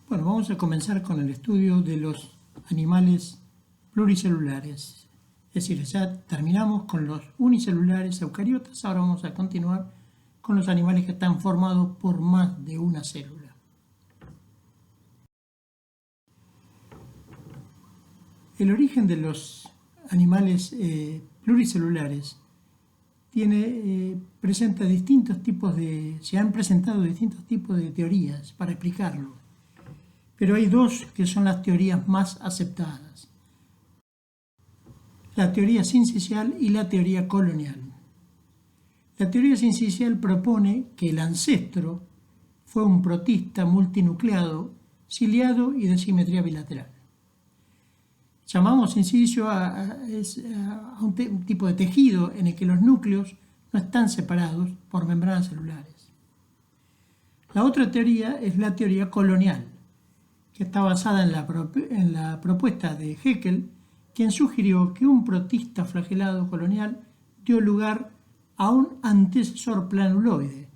Bueno, vamos a comenzar con el estudio de los animales pluricelulares. Es decir, ya terminamos con los unicelulares eucariotas, ahora vamos a continuar con los animales que están formados por más de una célula. El origen de los animales pluricelulares se han presentado distintos tipos de teorías para explicarlo, pero hay dos que son las teorías más aceptadas: la teoría sincicial y la teoría colonial. La teoría sincicial propone que el ancestro fue un protista multinucleado, ciliado y de simetría bilateral. Llamamos sincicio a un tipo de tejido en el que los núcleos no están separados por membranas celulares. La otra teoría es la teoría colonial, que está basada en la propuesta de Haeckel, quien sugirió que un protista flagelado colonial dio lugar a un antecesor planuloide,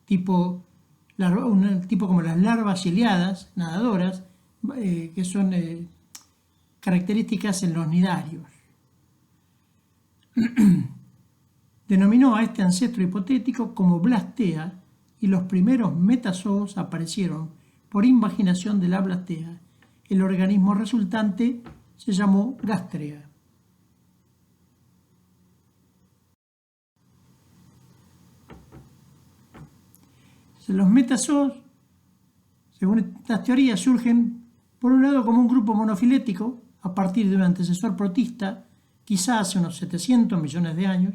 tipo como las larvas ciliadas, nadadoras, que son características en los nidarios. Denominó a este ancestro hipotético como blastea, y los primeros metazoos aparecieron por invaginación de la blastea. El organismo resultante se llamó gastrea. Los metazoos, según estas teorías, surgen por un lado como un grupo monofilético a partir de un antecesor protista, quizá hace unos 700 millones de años,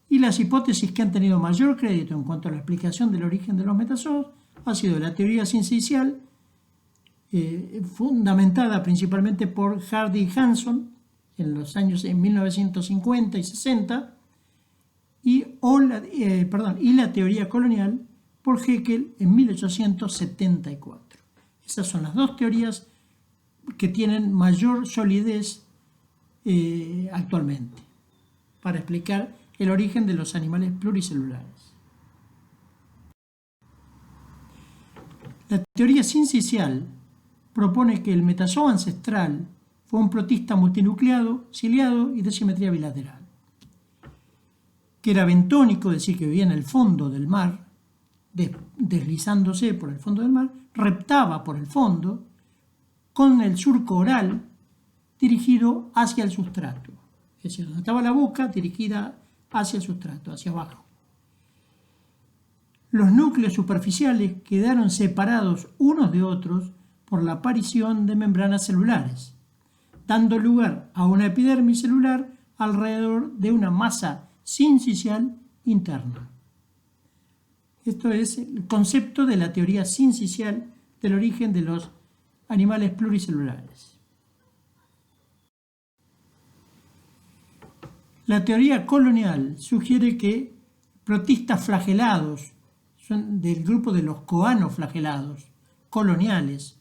y las hipótesis que han tenido mayor crédito en cuanto a la explicación del origen de los metazoos ha sido la teoría sincicial, fundamentada principalmente por Hardy y Hanson en los años 1950 y 60, y la teoría colonial por Haeckel en 1874. Esas son las dos teorías que tienen mayor solidez actualmente para explicar el origen de los animales pluricelulares. La teoría sincicial propone que el metazoo ancestral fue un protista multinucleado, ciliado y de simetría bilateral, que era bentónico, es decir, que vivía en el fondo del mar, deslizándose por el fondo del mar, reptaba por el fondo, con el surco oral dirigido hacia el sustrato, es decir, donde estaba la boca dirigida hacia el sustrato, hacia abajo. Los núcleos superficiales quedaron separados unos de otros por la aparición de membranas celulares, dando lugar a una epidermis celular alrededor de una masa sincicial interna. Esto es el concepto de la teoría sincicial del origen de los animales pluricelulares. La teoría colonial sugiere que protistas flagelados son del grupo de los coanoflagelados coloniales,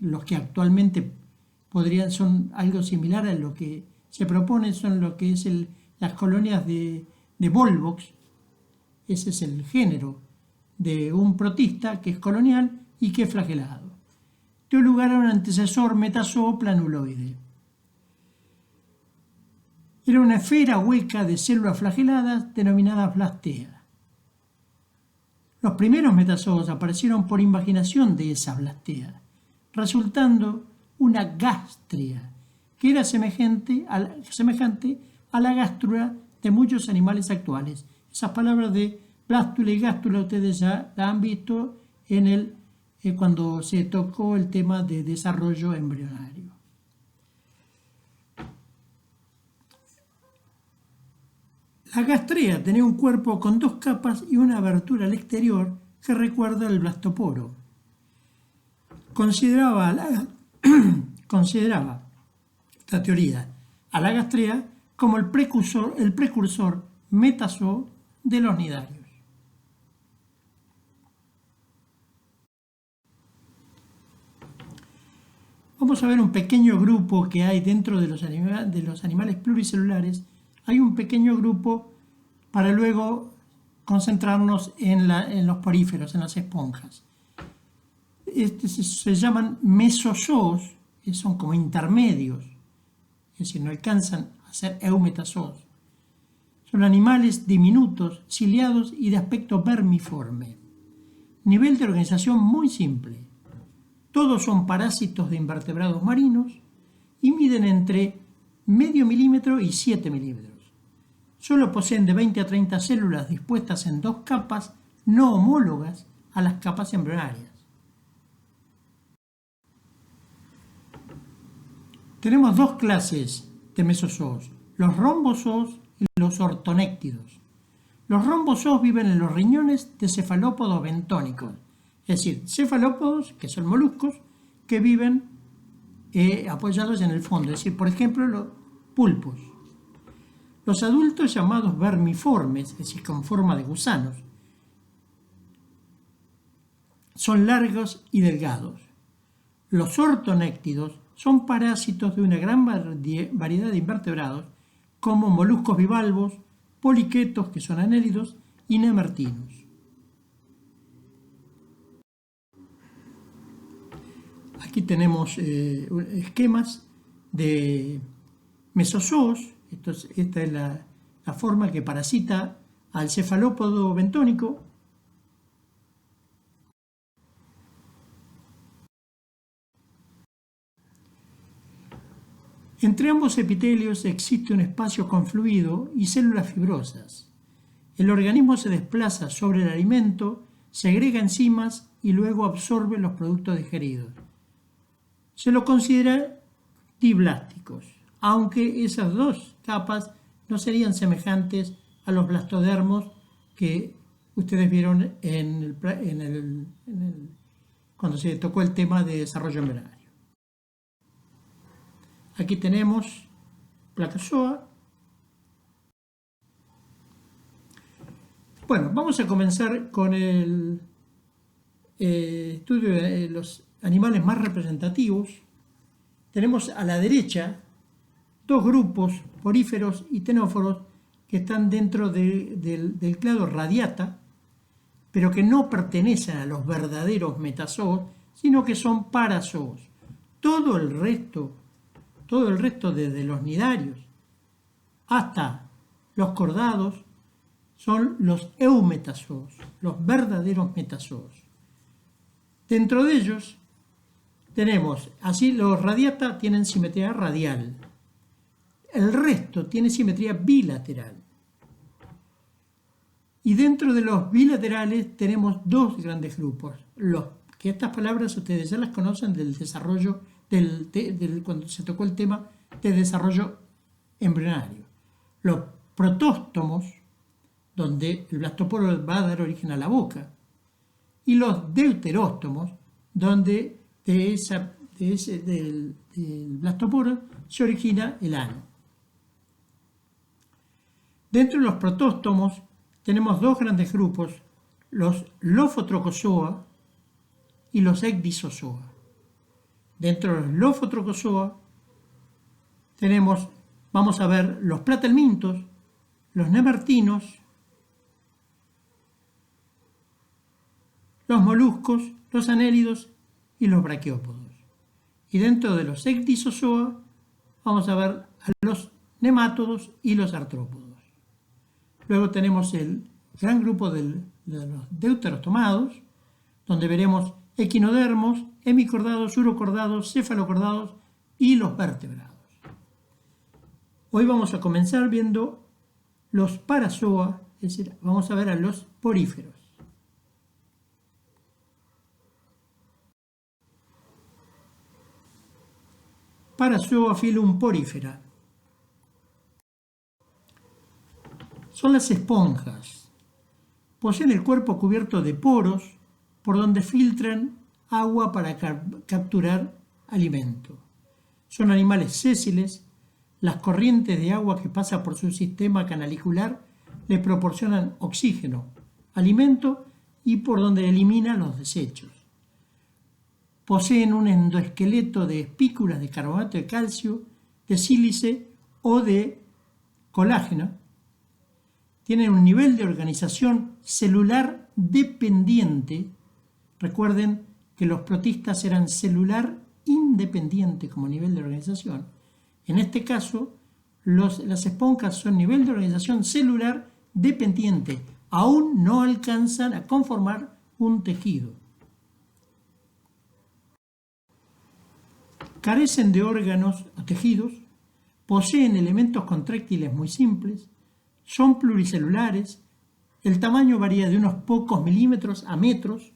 los que actualmente son algo similar a lo que se propone, son lo que es las colonias de Volvox. Ese es el género de un protista que es colonial y que es flagelado. Dio lugar a un antecesor metazoo planuloide. Era una esfera hueca de células flageladas denominadas blastea. Los primeros metazoos aparecieron por invaginación de esa blastea, resultando una gastria, que era semejante a la gástrula de muchos animales actuales. Esas palabras de blástula y gástrula ustedes ya la han visto cuando se tocó el tema de desarrollo embrionario. La gastrea tenía un cuerpo con dos capas y una abertura al exterior que recuerda al blastoporo. Consideraba esta teoría a la gastrea como el precursor metazoo de los nidarios. Vamos a ver un pequeño grupo que hay dentro de los animales pluricelulares. Hay un pequeño grupo para luego concentrarnos en los poríferos, en las esponjas. Se llaman mesozoos, que son como intermedios, es decir, no alcanzan a ser eumetazoos. Son animales diminutos, ciliados y de aspecto vermiforme. Nivel de organización muy simple. Todos son parásitos de invertebrados marinos y miden entre medio milímetro y 7 milímetros. Solo poseen de 20 a 30 células dispuestas en dos capas no homólogas a las capas embrionarias. Tenemos dos clases de mesozoos, los rombozoos y los ortonéctidos. Los rombozoos viven en los riñones de cefalópodos bentónicos, es decir, cefalópodos, que son moluscos, que viven apoyados en el fondo, es decir, por ejemplo, los pulpos. Los adultos llamados vermiformes, es decir, con forma de gusanos, son largos y delgados. Los ortonéctidos son parásitos de una gran variedad de invertebrados, como moluscos bivalvos, poliquetos, que son anélidos, y nemertinos. Aquí tenemos esquemas de mesozoos. Esta es la forma que parasita al cefalópodo bentónico. Entre ambos epitelios existe un espacio confluido y células fibrosas. El organismo se desplaza sobre el alimento, segrega enzimas y luego absorbe los productos digeridos. Se lo considera diblásticos, aunque esas dos capas no serían semejantes a los blastodermos que ustedes vieron cuando se tocó el tema de desarrollo embrionario. Aquí tenemos Placozoa. Bueno, vamos a comenzar con el estudio de los animales más representativos. Tenemos a la derecha dos grupos, poríferos y ctenóforos, que están dentro del clado Radiata, pero que no pertenecen a los verdaderos metazoos, sino que son parazoos. Todo el resto, desde los nidarios hasta los cordados, son los eumetazoos, los verdaderos metazoos. Dentro de ellos tenemos, así los radiata tienen simetría radial, el resto tiene simetría bilateral. Y dentro de los bilaterales tenemos dos grandes grupos, que estas palabras ustedes ya las conocen del desarrollo, cuando se tocó el tema de desarrollo embrionario. Los protóstomos, donde el blastoporo va a dar origen a la boca, y los deuteróstomos, donde del blastoporo se origina el ano. Dentro de los protóstomos tenemos dos grandes grupos, los Lophotrochozoa y los Ecdysozoa. Dentro de los Lophotrochozoa vamos a ver los platelmintos, los nemertinos, los moluscos, los anélidos y los braquiópodos. Y dentro de los Ecdysozoa vamos a ver a los nemátodos y los artrópodos. Luego tenemos el gran grupo de los deuterostomados, donde veremos equinodermos, hemicordados, urocordados, cefalocordados y los vertebrados. Hoy vamos a comenzar viendo los parazoa, es decir, vamos a ver a los poríferos. Parazoa phylum Porifera. Son las esponjas. Poseen el cuerpo cubierto de poros por donde filtran agua para capturar alimento. Son animales sésiles. Las corrientes de agua que pasan por su sistema canalicular le proporcionan oxígeno, alimento y por donde eliminan los desechos. Poseen un endoesqueleto de espículas de carbonato de calcio, de sílice o de colágeno. Tienen un nivel de organización celular dependiente. Recuerden que los protistas eran celular independiente como nivel de organización. En este caso, las esponjas son nivel de organización celular dependiente, aún no alcanzan a conformar un tejido. Carecen de órganos o tejidos, poseen elementos contráctiles muy simples, son pluricelulares, el tamaño varía de unos pocos milímetros a metros,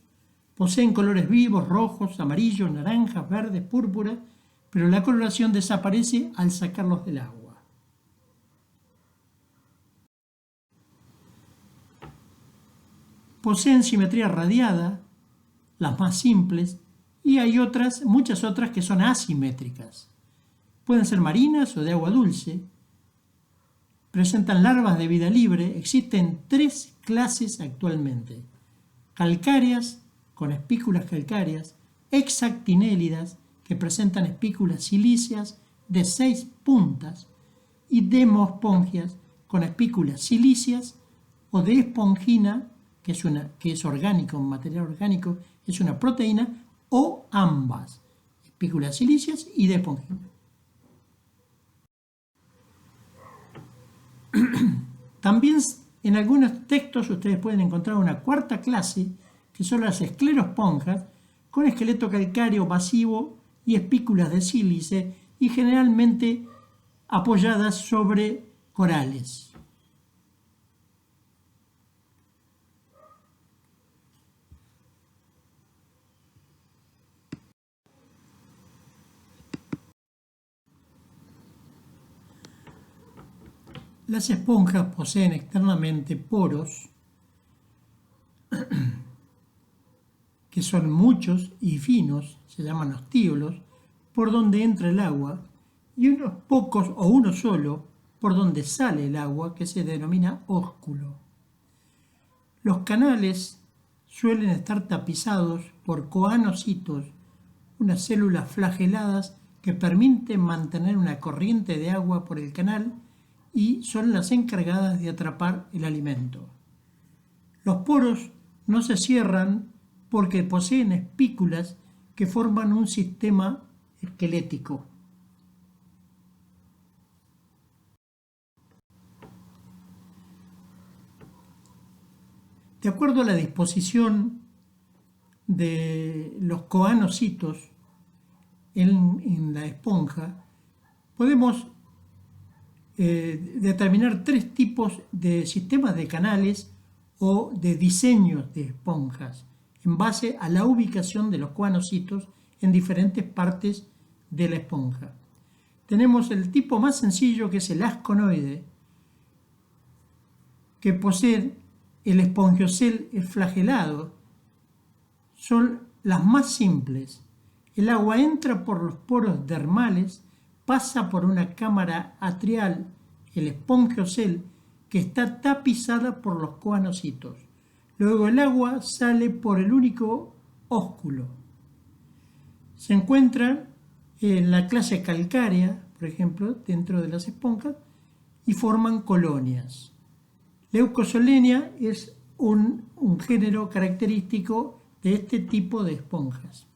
poseen colores vivos, rojos, amarillos, naranjas, verdes, púrpuras, pero la coloración desaparece al sacarlos del agua. Poseen simetría radiada, las más simples, y hay muchas otras que son asimétricas. Pueden ser marinas o de agua dulce. Presentan larvas de vida libre. Existen 3 clases actualmente: calcáreas, con espículas calcáreas, hexactinélidas, que presentan espículas silíceas de 6 puntas, y demospongias, con espículas silíceas, o de espongina, que es orgánico, un material orgánico, es una proteína, o ambas, espículas silíceas y de espongina. También en algunos textos ustedes pueden encontrar una 4ª clase, que son las escleroesponjas, con esqueleto calcáreo masivo y espículas de sílice, y generalmente apoyadas sobre corales. Las esponjas poseen externamente poros, que son muchos y finos, se llaman ostíolos, por donde entra el agua, y unos pocos o uno solo por donde sale el agua, que se denomina ósculo. Los canales suelen estar tapizados por coanocitos, unas células flageladas que permiten mantener una corriente de agua por el canal y son las encargadas de atrapar el alimento. Los poros no se cierran porque poseen espículas que forman un sistema esquelético. De acuerdo a la disposición de los coanocitos en la esponja, podemos determinar 3 tipos de sistemas de canales o de diseños de esponjas en base a la ubicación de los coanocitos en diferentes partes de la esponja. Tenemos el tipo más sencillo, que es el asconoide, que posee el espongiocel flagelado. Son las más simples. El agua entra por los poros dermales, pasa por una cámara atrial, el espongiocel, que está tapizada por los coanocitos. Luego el agua sale por el único ósculo. Se encuentran en la clase calcárea, por ejemplo, dentro de las esponjas, y forman colonias. Leucosolenia es un género característico de este tipo de esponjas.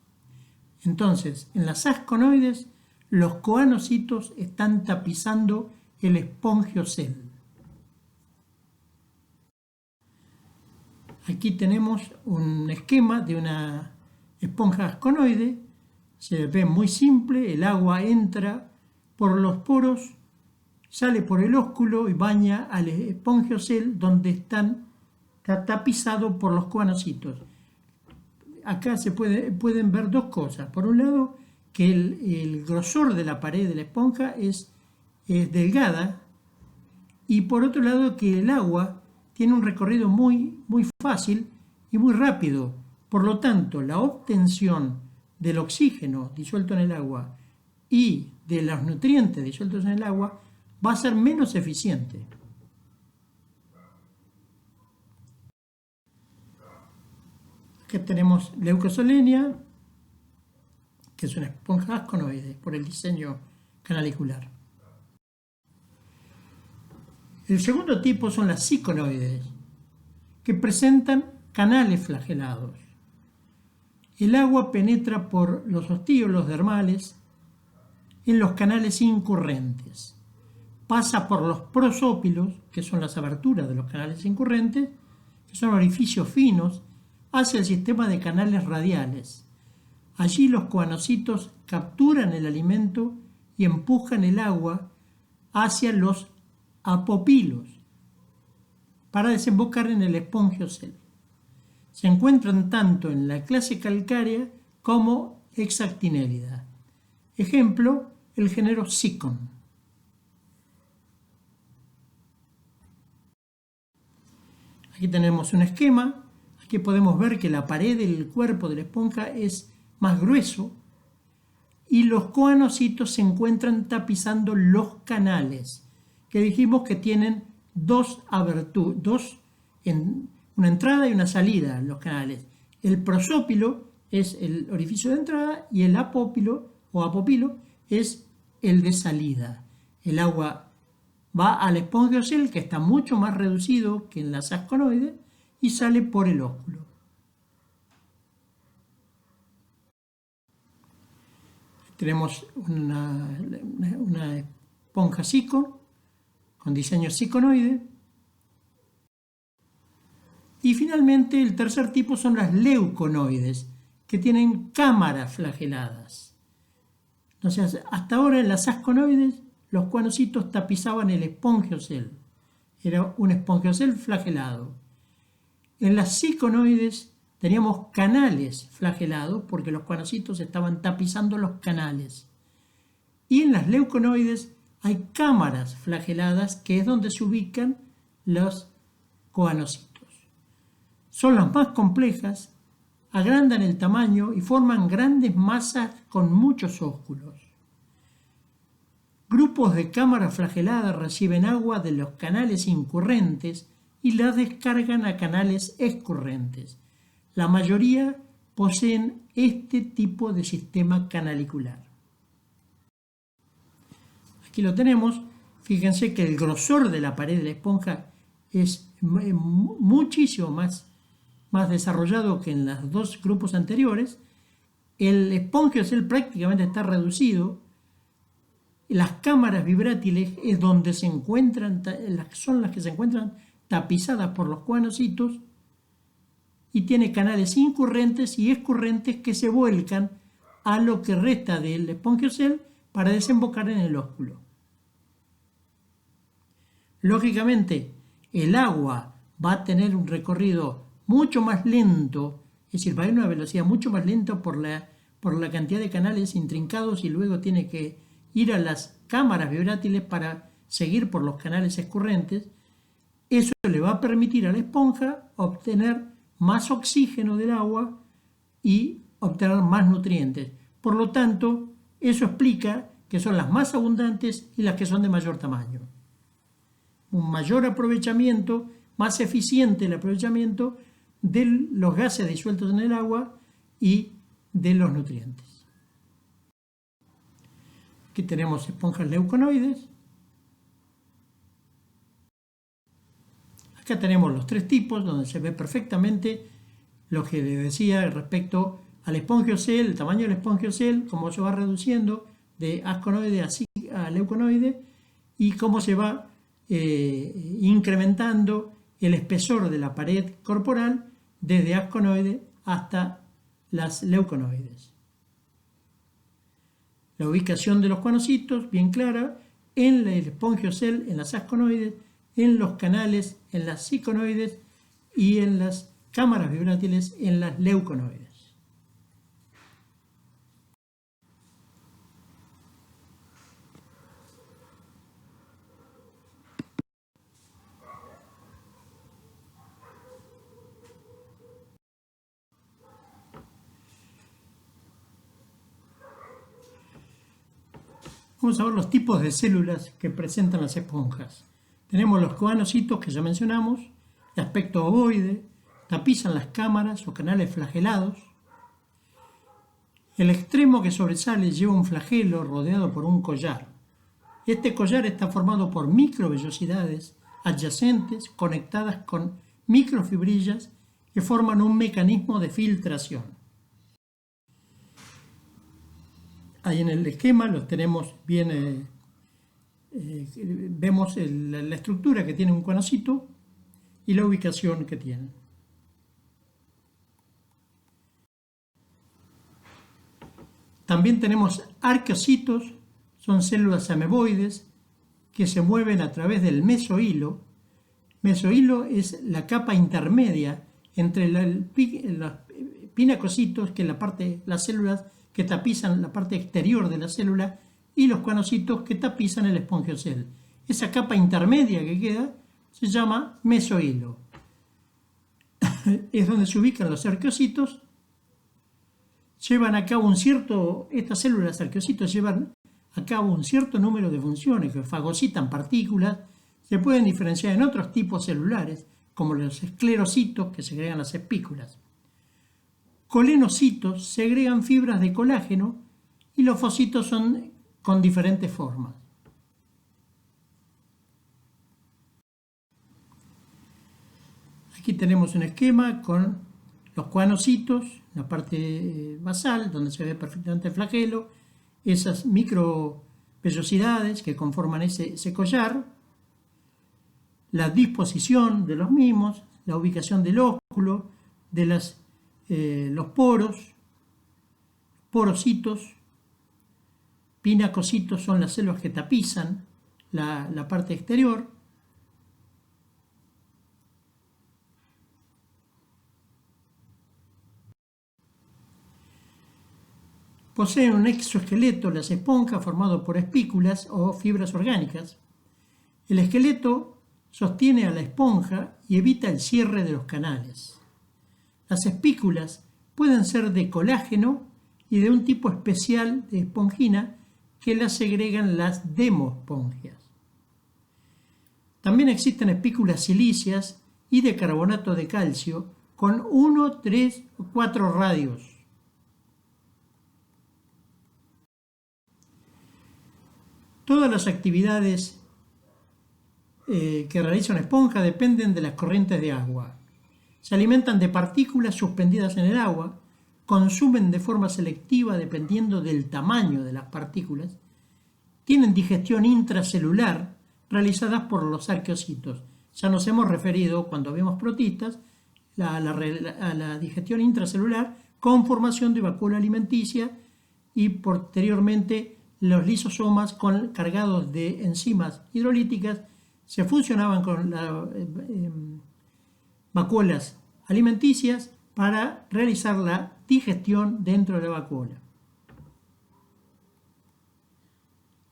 Entonces, en las asconoides, los coanocitos están tapizando el espongiocel. Aquí tenemos un esquema de una esponja asconoide. Se ve muy simple: el agua entra por los poros, sale por el ósculo y baña al espongiocel, donde está tapizado por los coanocitos. Acá se pueden ver 2 cosas. Por un lado, que el grosor de la pared de la esponja es delgada, y por otro lado que el agua tiene un recorrido muy fácil y muy rápido. Por lo tanto, la obtención del oxígeno disuelto en el agua y de los nutrientes disueltos en el agua va a ser menos eficiente. Aquí tenemos Leucosolenia, que es una esponja asconoide por el diseño canalicular. El segundo tipo son las ciconoides, que presentan canales flagelados. El agua penetra por los ostíolos dermales en los canales incurrentes. Pasa por los prosópilos, que son las aberturas de los canales incurrentes, que son orificios finos, hacia el sistema de canales radiales. Allí los coanocitos capturan el alimento y empujan el agua hacia los apopilos para desembocar en el espongiocele. Se encuentran tanto en la clase calcárea como hexactinélida. Ejemplo, el género Sicon. Aquí tenemos un esquema. Aquí podemos ver que la pared del cuerpo de la esponja es más grueso y los coanocitos se encuentran tapizando los canales, que dijimos que tienen una entrada y una salida los canales. El prosópilo es el orificio de entrada y el apópilo o apopilo es el de salida. El agua va al espongiocele, que está mucho más reducido que en las asconoides, y sale por el ósculo. Tenemos una esponja Sicon con diseño siconoide. Y finalmente el tercer tipo son las leuconoides, que tienen cámaras flageladas. Entonces, hasta ahora en las asconoides los coanocitos tapizaban el espongiocele. Era un espongiocele flagelado. En las siconoides teníamos canales flagelados porque los coanocitos estaban tapizando los canales. Y en las leuconoides hay cámaras flageladas, que es donde se ubican los coanocitos. Son las más complejas, agrandan el tamaño y forman grandes masas con muchos ósculos. Grupos de cámaras flageladas reciben agua de los canales incurrentes y la descargan a canales escurrentes. La mayoría poseen este tipo de sistema canalicular. Aquí lo tenemos. Fíjense que el grosor de la pared de la esponja es muchísimo más desarrollado que en los dos grupos anteriores. El espongiocele prácticamente está reducido. Las cámaras vibrátiles es donde son las que se encuentran tapizadas por los coanocitos, y tiene canales incurrentes y escurrentes que se vuelcan a lo que resta del espongiocele para desembocar en el ósculo. Lógicamente, el agua va a tener un recorrido mucho más lento, es decir, va a ir a una velocidad mucho más lenta por la cantidad de canales intrincados, y luego tiene que ir a las cámaras vibrátiles para seguir por los canales escurrentes. Eso le va a permitir a la esponja obtener más oxígeno del agua y obtener más nutrientes. Por lo tanto, eso explica que son las más abundantes y las que son de mayor tamaño. Un mayor aprovechamiento, más eficiente el aprovechamiento de los gases disueltos en el agua y de los nutrientes. Aquí tenemos esponjas leuconoides. Acá tenemos los tres tipos, donde se ve perfectamente lo que les decía respecto al espongiocele, el tamaño del espongiocele, cómo se va reduciendo de asconoide a leuconoide, y cómo se va incrementando el espesor de la pared corporal desde asconoide hasta las leuconoides. La ubicación de los coanocitos, bien clara, en el espongiocele, en las asconoides, en los canales, en las siconoides, y en las cámaras vibrátiles, en las leuconoides. Vamos a ver los tipos de células que presentan las esponjas. Tenemos los coanocitos que ya mencionamos, de aspecto ovoide, tapizan las cámaras o canales flagelados. El extremo que sobresale lleva un flagelo rodeado por un collar. Este collar está formado por microvellosidades adyacentes conectadas con microfibrillas que forman un mecanismo de filtración. Ahí en el esquema los tenemos bien, vemos la estructura que tiene un conocito y la ubicación que tienen. También tenemos arqueocitos, son células ameboides que se mueven a través del mesohilo. Mesohilo es la capa intermedia entre los pinacocitos, que es las células que tapizan la parte exterior de la célula, y los cuanocitos que tapizan el espongiocel. Esa capa intermedia que queda se llama mesohilo. Es donde se ubican los arqueocitos. Llevan a cabo estas células arqueocitos llevan a cabo un cierto número de funciones que fagocitan partículas. Se pueden diferenciar en otros tipos celulares, como los esclerocitos, que segregan las espículas. Colenocitos segregan fibras de colágeno y los focitos son con diferentes formas. Aquí tenemos un esquema con los cuanocitos, la parte basal, donde se ve perfectamente el flagelo, esas microvellosidades que conforman ese collar, la disposición de los mismos, la ubicación del ósculo, de los porocitos, pinacocitos son las células que tapizan la parte exterior. Poseen un exoesqueleto, las esponjas, formado por espículas o fibras orgánicas. El esqueleto sostiene a la esponja y evita el cierre de los canales. Las espículas pueden ser de colágeno y de un tipo especial de espongina que las segregan las demospongias. También existen espículas silíceas y de carbonato de calcio con 1, 3 o 4 radios. Todas las actividades que realiza una esponja dependen de las corrientes de agua. Se alimentan de partículas suspendidas en el agua, consumen de forma selectiva dependiendo del tamaño de las partículas, tienen digestión intracelular realizadas por los arqueocitos. Ya nos hemos referido, cuando vimos protistas, a la digestión intracelular con formación de vacuola alimenticia y posteriormente los lisosomas cargados de enzimas hidrolíticas se fusionaban con las vacuolas alimenticias para realizar la digestión dentro de la vacuola.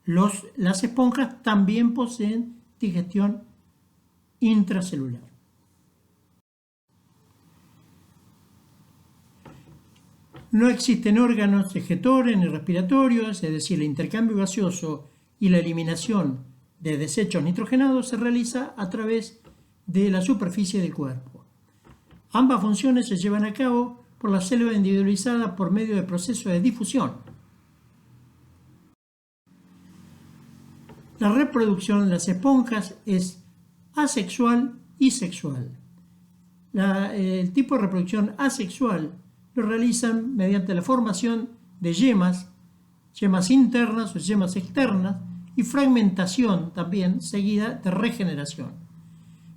Las esponjas también poseen digestión intracelular. No existen órganos ejetores ni respiratorios, es decir, el intercambio gaseoso y la eliminación de desechos nitrogenados se realiza a través de la superficie del cuerpo. Ambas funciones se llevan a cabo por la célula individualizada por medio del proceso de difusión. La reproducción de las esponjas es asexual y sexual. El tipo de reproducción asexual lo realizan mediante la formación de yemas internas o yemas externas, y fragmentación también seguida de regeneración.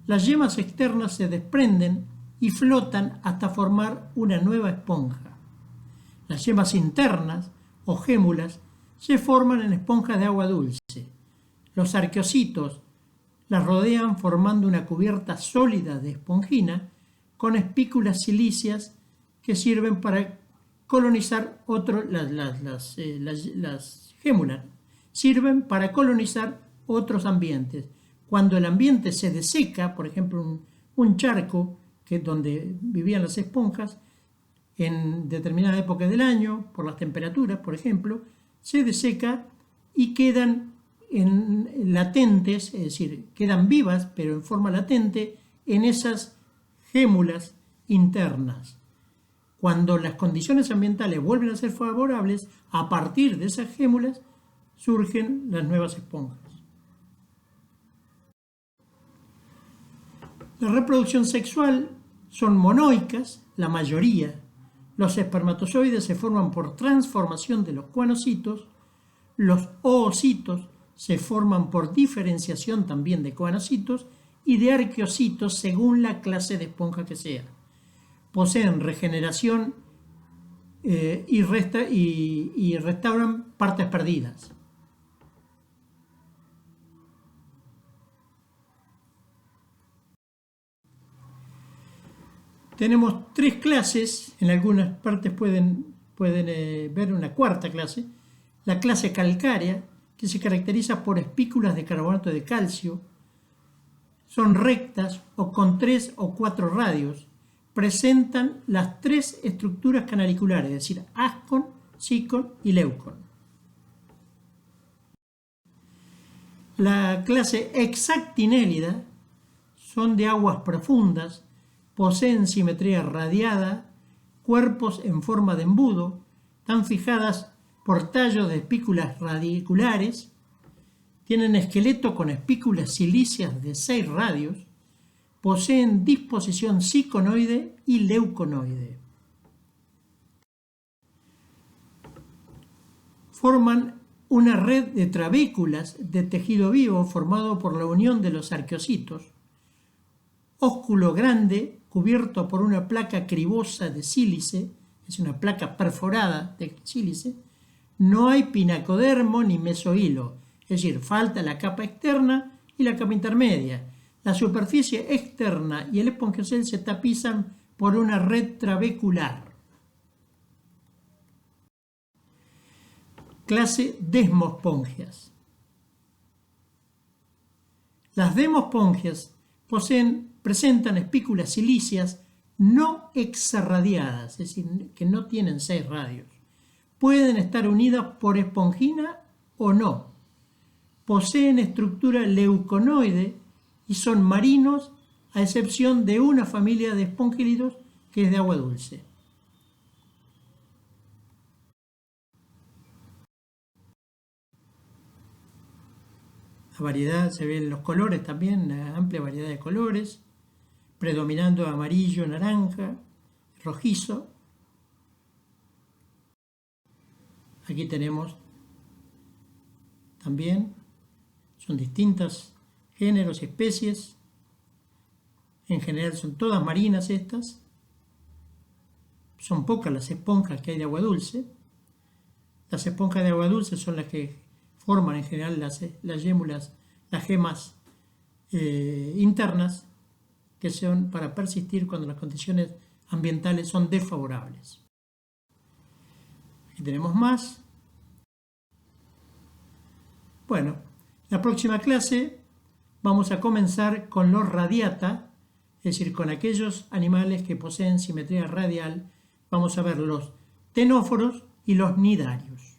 Las yemas externas se desprenden y flotan hasta formar una nueva esponja. Las yemas internas o gémulas se forman en esponjas de agua dulce. Los arqueocitos las rodean formando una cubierta sólida de espongina con espículas silíceas que sirven para colonizar las gémulas sirven para colonizar otros ambientes. Cuando el ambiente se deseca, por ejemplo un charco que es donde vivían las esponjas, en determinada época del año, por las temperaturas, por ejemplo, se deseca y quedan latentes, es decir, quedan vivas, pero en forma latente, en esas gémulas internas. Cuando las condiciones ambientales vuelven a ser favorables, a partir de esas gémulas surgen las nuevas esponjas. La reproducción sexual son monoicas, la mayoría. Los espermatozoides se forman por transformación de los cuanocitos, los oocitos se forman por diferenciación también de cuanocitos y de arqueocitos según la clase de esponja que sea. Poseen regeneración y restauran partes perdidas. Tenemos 3 clases, en algunas partes pueden ver una 4ª clase, la clase calcárea, que se caracteriza por espículas de carbonato de calcio, son rectas o con 3 o 4 radios, presentan las 3 estructuras canaliculares, es decir, ascon, sicon y leucon. La clase hexactinélida son de aguas profundas, poseen simetría radiada, cuerpos en forma de embudo, están fijadas por tallos de espículas radiculares, tienen esqueleto con espículas silíceas de 6 radios, poseen disposición siconoide y leuconoide. Forman una red de trabéculas de tejido vivo formado por la unión de los arqueocitos, ósculo grande cubierto por una placa cribosa de sílice, es una placa perforada de sílice, no hay pinacodermo ni mesohilo, es decir, falta la capa externa y la capa intermedia. La superficie externa y el espongiocel se tapizan por una red trabecular. Clase desmospongias. Las demospongias presentan espículas silíceas no exarradiadas, es decir, que no tienen 6 radios. Pueden estar unidas por espongina o no. Poseen estructura leuconoide y son marinos, a excepción de una familia de espongílidos que es de agua dulce. La variedad se ve en los colores también, una amplia variedad de colores, predominando amarillo, naranja, rojizo. Aquí tenemos también, son distintos géneros y especies. En general son todas marinas estas. Son pocas las esponjas que hay de agua dulce. Las esponjas de agua dulce son las que forman en general las yémulas, las gemas internas, que son para persistir cuando las condiciones ambientales son desfavorables. Aquí tenemos más. Bueno, la próxima clase vamos a comenzar con los radiata, es decir, con aquellos animales que poseen simetría radial. Vamos a ver los ctenóforos y los cnidarios.